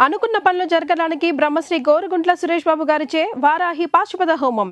అనుకున్న పనులు జరగడానికి బ్రహ్మశ్రీ గోరుగుంట్ల సురేష్ బాబు గారిచే వారాహి పాశుపత హోమం.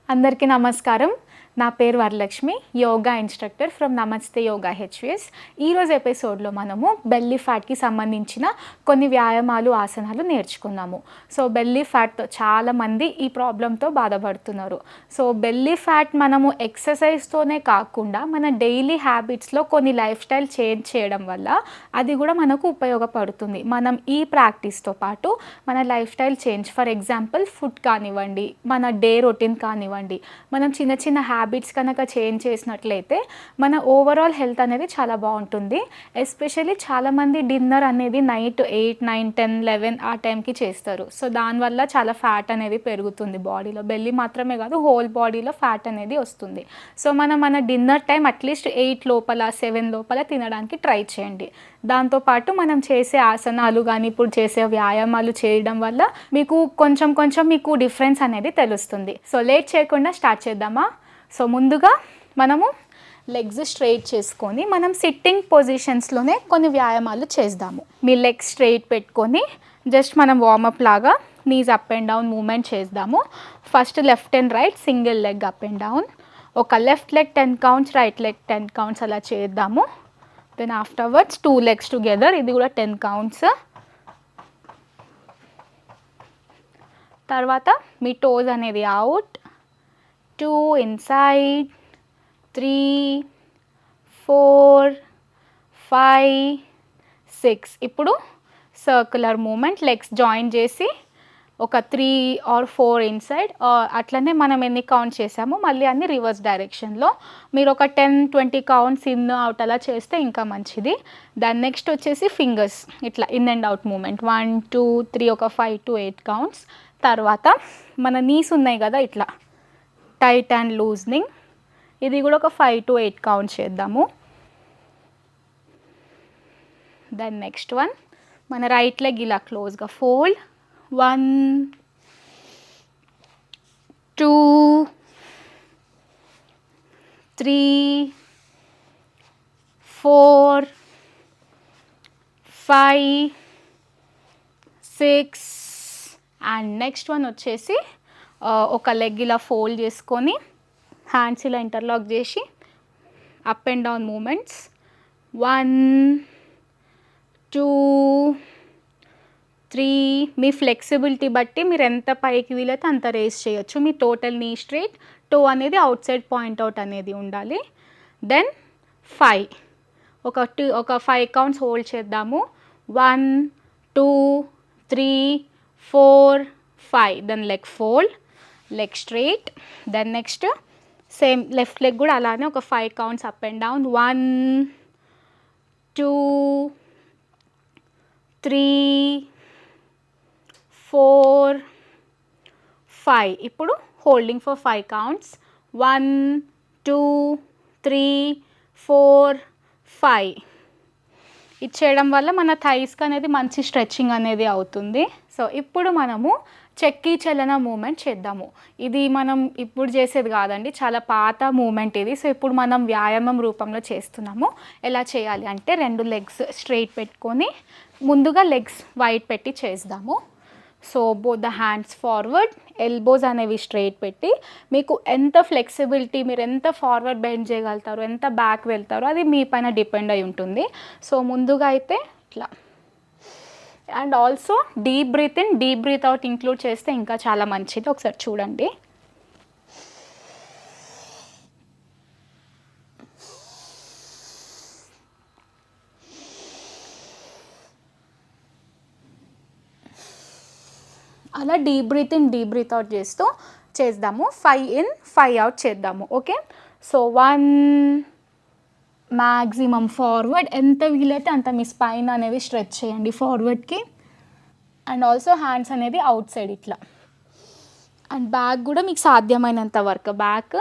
అందరికీ నమస్కారం. నా పేరు వరలక్ష్మి, యోగా ఇన్స్ట్రక్టర్ ఫ్రమ్ నమస్తే యోగా హెచ్విఎస్. ఈరోజు ఎపిసోడ్లో మనము బెల్లీ ఫ్యాట్కి సంబంధించిన కొన్ని వ్యాయామాలు, ఆసనాలు నేర్చుకున్నాము. సో బెల్లీ ఫ్యాట్తో చాలామంది ఈ ప్రాబ్లంతో బాధపడుతున్నారు. సో బెల్లీ ఫ్యాట్ మనము ఎక్సర్సైజ్తోనే కాకుండా మన డైలీ హ్యాబిట్స్లో కొన్ని లైఫ్ స్టైల్ చేంజ్ చేయడం వల్ల అది కూడా మనకు ఉపయోగపడుతుంది. మనం ఈ ప్రాక్టీస్తో పాటు మన life style change, for example food కానివ్వండి, మన డే రొటీన్ కానివ్వండి, మనం చిన్న చిన్న హ్యాబిట్స్ కనుక చేంజ్ చేసినట్లయితే మన ఓవరాల్ హెల్త్ అనేది చాలా బాగుంటుంది. ఎస్పెషల్లీ చాలామంది డిన్నర్ అనేది నైట్ 8, 9, 10, 11 ఆ టైంకి చేస్తారు. సో దానివల్ల చాలా ఫ్యాట్ అనేది పెరుగుతుంది బాడీలో. బెల్లీ మాత్రమే కాదు, హోల్ బాడీలో ఫ్యాట్ అనేది వస్తుంది. సో మన డిన్నర్ టైం అట్లీస్ట్ 8 లోపల 7 లోపల తినడానికి ట్రై చేయండి. దాంతోపాటు మనం చేసే ఆసనాలు కానీ ఇప్పుడు చేసే వ్యాయామాలు చేయడం వల్ల మీకు కొంచెం మీకు డిఫరెన్స్ అనేది తెలుస్తుంది. సో లేట్ చేయకుండా స్టార్ట్ చేద్దామా? సో ముందుగా మనము లెగ్స్ స్ట్రైట్ చేసుకొని మనం సిట్టింగ్ పొజిషన్స్లోనే కొన్ని వ్యాయామాలు చేద్దాము. మీ లెగ్స్ స్ట్రైట్ పెట్టుకొని జస్ట్ మనం వార్మప్ లాగా knees up and down movement చేద్దాము. First left and right single leg up and down. ఒక left leg 10 counts, right leg 10 counts అలా చేద్దాము. దెన్ ఆఫ్టర్వర్డ్స్ 2 legs టుగెదర్, ఇది కూడా 10 కౌంట్స్. తర్వాత మీ టోస్ అనేది అవుట్, 2 inside, 3, 4, 5, 6. ఇప్పుడు సర్క్యులర్ మూమెంట్, లెగ్స్ జాయిన్ చేసి ఒక 3 or 4 ఇన్సైడ్, అట్లనే మనం ఎన్ని కౌంట్ చేసామో మళ్ళీ అన్ని రివర్స్ డైరెక్షన్లో. మీరు ఒక 10-20 కౌంట్స్ ఇన్ అవుట్ అలా చేస్తే ఇంకా మంచిది. దాని నెక్స్ట్ వచ్చేసి ఫింగర్స్ ఇట్లా ఇన్ అండ్ అవుట్ మూమెంట్, 1, 2, 3, ఒక 5 to 8 కౌంట్స్. తర్వాత మన నీస్ ఉన్నాయి కదా, ఇట్లా టైట్ అండ్ లూజనింగ్, ఇది కూడా ఒక 5 to 8 కౌంట్స్ చేద్దాము. దెన్ నెక్స్ట్ వన్, మన రైట్ లెగ్ ఇలా క్లోజ్గా ఫోల్డ్, 1, 2, 3, 4, 5, 6. అండ్ నెక్స్ట్ వన్ వచ్చేసి ఒక లెగ్ ఇలా ఫోల్డ్ చేసుకొని హ్యాండ్స్ ఇలా ఇంటర్లాక్ చేసి up and down moments, 1, 2, 3. Me flexibility బట్టి మీరు ఎంత పైకి వీలైతే అంత రేస్ చేయొచ్చు. మీ టోటల్ నీ స్ట్రైట్, టో అనేది అవుట్ సైడ్ పాయింట్ అవుట్ అనేది ఉండాలి. దెన్ 5, ఒక 5 కౌంట్స్ హోల్డ్ చేద్దాము. 1, 2, 3, 4, 5. Then leg fold, leg straight. Then next same left leg కూడా అలానే ఒక 5 కౌంట్స్ అప్ అండ్ డౌన్, 1, 2, 3, 4, 5. ఇప్పుడు హోల్డింగ్ ఫర్ 5 కౌంట్స్, 1, 2, 3, 4, 5. ఇది చేయడం వల్ల మన థైస్కి అనేది మంచి స్ట్రెచ్చింగ్ అనేది అవుతుంది. సో ఇప్పుడు మనము చెక్కీ చలన మూమెంట్ చేద్దాము. ఇది మనం ఇప్పుడు చేసేది కాదండి, చాలా పాత మూమెంట్ ఇది. సో ఇప్పుడు మనం వ్యాయామం రూపంలో చేస్తున్నాము. ఎలా చేయాలి అంటే 2 లెగ్స్ స్ట్రైట్ పెట్టుకొని ముందుగా లెగ్స్ వైడ్ పెట్టి చేద్దాము. So both the hands forward, elbows అనేవి స్ట్రైట్ పెట్టి మీకు ఎంత ఫ్లెక్సిబిలిటీ, మీరు ఎంత ఫార్వర్డ్ బెండ్ చేయగలుగుతారో, ఎంత బ్యాక్ వెళ్తారో అది మీ పైన డిపెండ్ అయి ఉంటుంది. సో ముందుగా అయితే ఇట్లా. And also deep breath in, deep breath out include చేస్తే ఇంకా చాలా మంచిది. ఒకసారి చూడండి. అలా deep breath in, deep breath out చేస్తూ చేద్దాము. 5 in, 5 out చేద్దాము. ఓకే, సో 1 మ్యాక్సిమం ఫార్వర్డ్, ఎంత వీలైతే అంత మీ స్పైన్ అనేది స్ట్రెచ్ చేయండి ఫార్వర్డ్కి. అండ్ ఆల్సో హ్యాండ్స్ అనేది అవుట్ సైడ్ ఇట్లా. అండ్ బ్యాక్ కూడా మీకు సాధ్యమైనంత వరకు బ్యాక్.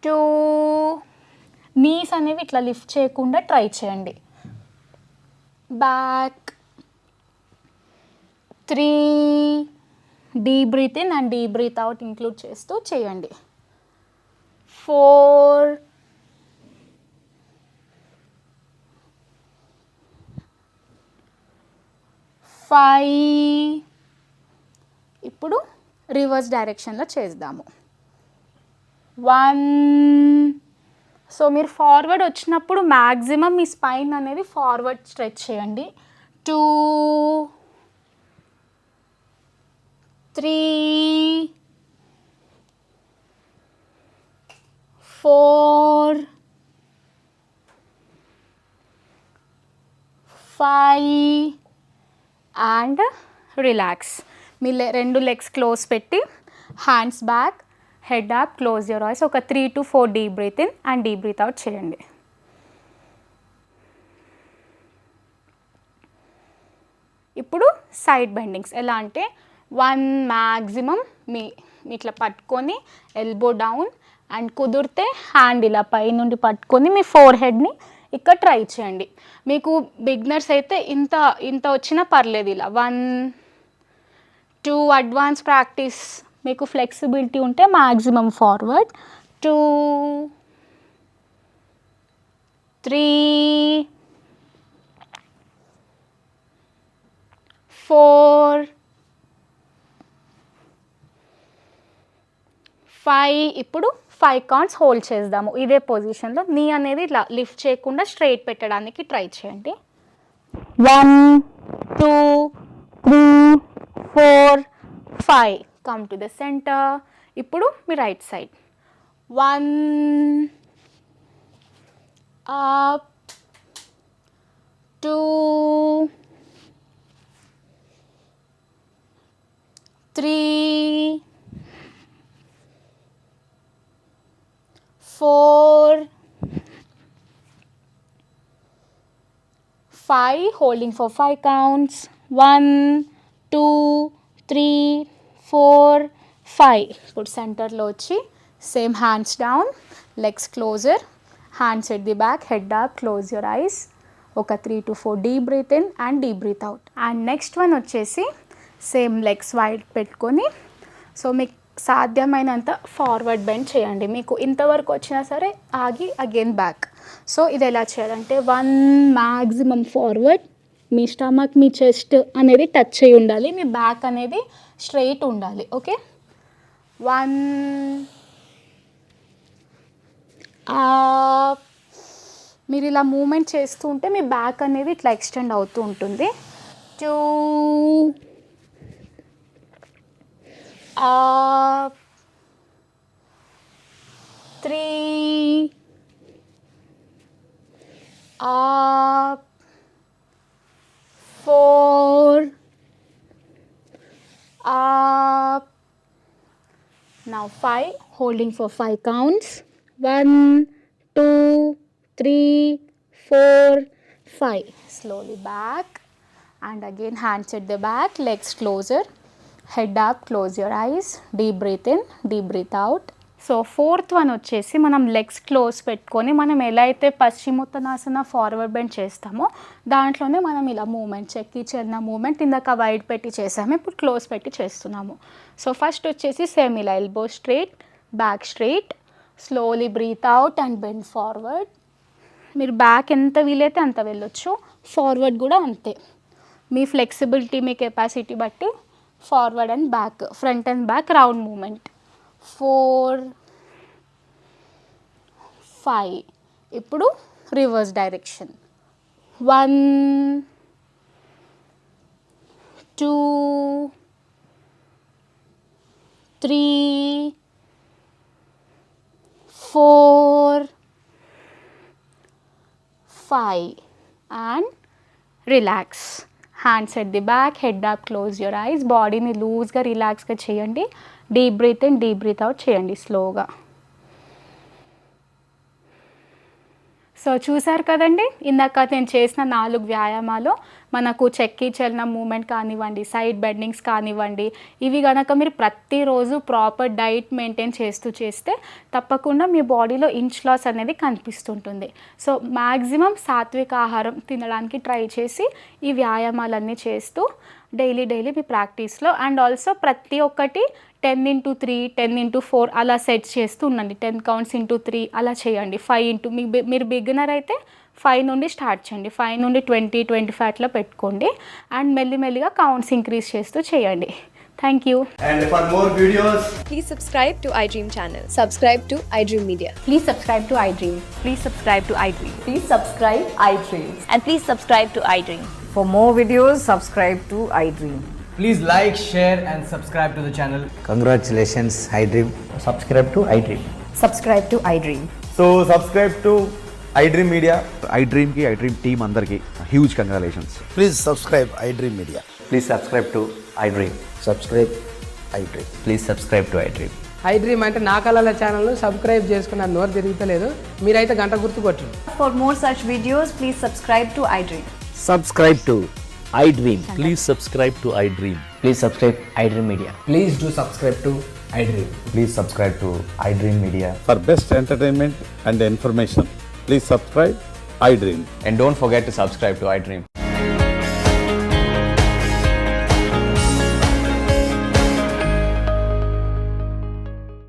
2, నీస్ అనేవి ఇట్లా లిఫ్ట్ చేయకుండా ట్రై చేయండి. Back. 3, deep breath in and deep breath out include చేస్తూ చేయండి. 4, 5. ఇప్పుడు రివర్స్ డైరెక్షన్లో చేద్దాము. 1. సో మీరు ఫార్వర్డ్ వచ్చినప్పుడు మ్యాక్సిమం మీ స్పైన్ అనేది ఫార్వర్డ్ స్ట్రెచ్ చేయండి. 2, 3, 4, 5 అండ్ రిలాక్స్. మీ రెండు లెగ్స్ క్లోజ్ పెట్టి hands back, head up, close your eyes. ఒక 3 to 4 deep breath in and deep breath out చేయండి. ఇప్పుడు సైడ్ బెండింగ్స్ ఎలా అంటే 1 మ్యాక్సిమం మీ ఇట్లా పట్టుకొని ఎల్బో డౌన్ అండ్ కుదిరితే హ్యాండ్ ఇలా పై నుండి పట్టుకొని మీ ఫోర్ హెడ్ని ఇక్కడ ట్రై చేయండి. మీకు బిగినర్స్ అయితే ఇంత వచ్చినా పర్లేదు. ఇలా 1, 2 అడ్వాన్స్ ప్రాక్టీస్ మీకు ఫ్లెక్సిబిలిటీ ఉంటే మ్యాక్సిమం ఫార్వర్డ్. 2, 3, 4, 5. ఇప్పుడు 5 కౌంట్స్ హోల్డ్ చేద్దాము ఇదే పొజిషన్లో. నీ అనేది ఇట్లా లిఫ్ట్ చేయకుండా స్ట్రైట్ పెట్టడానికి ట్రై చేయండి. 1, 2, 3, 4, 5. Come to the centre. ఇప్పుడు మీ right side. 1 up, 2, 3, 4, 5. Holding for 5 counts. 1, 2, 3, 4, 5. ఇప్పుడు సెంటర్లో వచ్చి same hands down, legs closer, hands at the back, head up, close your eyes. ఒక 3 to 4 deep breath in and deep breath out. And next one వచ్చేసి same legs wide పెట్టుకొని so మీకు సాధ్యమైనంత forward bend చేయండి. మీకు ఇంతవరకు వచ్చినా సరే ఆగి అగైన్ బ్యాక్. సో ఇది ఎలా చేయాలంటే 1 మ్యాక్సిమం ఫార్వర్డ్, మీ స్టమక్ మీ చెస్ట్ అనేది టచ్ అయి ఉండాలి, మీ బ్యాక్ అనేది స్ట్రైట్ ఉండాలి. ఓకే. 1 మీరు ఇలా మూమెంట్ చేస్తూ ఉంటే మీ బ్యాక్ అనేది ఇట్లా ఎక్స్టెండ్ అవుతూ ఉంటుంది. 2 up, 3 up, 4 up. Now 5. Holding for 5 counts. 1, 2, 3, 4, 5. Slowly back and again hands at the back, legs closer, head up, close your eyes, deep breath in, deep breath out. So 4th one వచ్చేసి మనం legs close పెట్టుకొని మనం ఎలా అయితే పశ్చిమోత్తనాసన forward bend చేస్తామో దాంట్లోనే మనం ఇలా మూమెంట్ చెక్కి చెన్న మూమెంట్ ఇందాక వైడ్ పెట్టి చేసాము, ఇప్పుడు క్లోజ్ పెట్టి చేస్తున్నాము. సో ఫస్ట్ వచ్చేసి సేమ్ ఇలా elbow straight, back straight, slowly breath out and bend forward. మీరు బ్యాక్ ఎంత వీలైతే అంత వెళ్ళొచ్చు, ఫార్వర్డ్ కూడా అంతే. మీ ఫ్లెక్సిబిలిటీ మీ కెపాసిటీ బట్టి forward and back, front and back round movement. 4, 5. ఇప్పుడు reverse direction. 1, 2, 3, 4, 5 and relax. Hands at the back, head up, close your eyes. బాడీని లూజ్గా రిలాక్స్గా చేయండి. Deep breath in, deep breath out చేయండి స్లోగా. సో చూసారు కదండి, ఇందాక నేను చేసిన 4 వ్యాయామాలు మనకు చెక్కి చలన మూమెంట్ కానివ్వండి, సైడ్ బెండింగ్స్ కానివ్వండి, ఇవి కనుక మీరు ప్రతిరోజు ప్రాపర్ డైట్ మెయింటైన్ చేస్తే తప్పకుండా మీ బాడీలో ఇంచ్ లాస్ అనేది కనిపిస్తుంటుంది. సో మ్యాక్సిమం సాత్విక ఆహారం తినడానికి ట్రై చేసి ఈ వ్యాయామాలన్నీ చేస్తూ డైలీ మీ ప్రాక్టీస్లో అండ్ ఆల్సో ప్రతి ఒక్కటి 10x3, 10x4 అలా సెట్ చేస్తూ ఉండండి. 10 కౌంట్స్ ఇంటూ 3 అలా చేయండి. 5 ఇంటూ మీరు బిగినర్ అయితే 5 నుండి స్టార్ట్ చేయండి. 5 నుండి 20-25 అట్లా పెట్టుకోండి అండ్ మెల్లిమెల్లిగా కౌంట్స్ ఇంక్రీజ్ చేస్తూ చేయండి. Thank you. And for more videos, Please subscribe to iDream channel. Subscribe to iDream Media. Please subscribe to iDream. Please subscribe to iDream. Please subscribe iDream. And please subscribe to iDream. For more videos, subscribe to iDream. please like, share, and subscribe to the channel. Congratulations, iDream. Subscribe to iDream. Subscribe to iDream. So subscribe to iDream Media. iDream ki iDream team andarki huge congratulations. Please subscribe iDream Media. Please subscribe to iDream. Subscribe iDream. Please subscribe to iDream. iDream అంటే నా కళల ఛానల్ను subscribe చేసుకున్న నోరు తిరుగుతలేదు, మీరైతే గంట గుర్తు కొట్టండి. For more such videos, please subscribe to iDream. Subscribe to iDream. Please subscribe to iDream. Please subscribe iDream Media. Please do subscribe to iDream. Please subscribe to iDream Media. For best entertainment and information, please subscribe iDream. And don't forget to subscribe to iDream.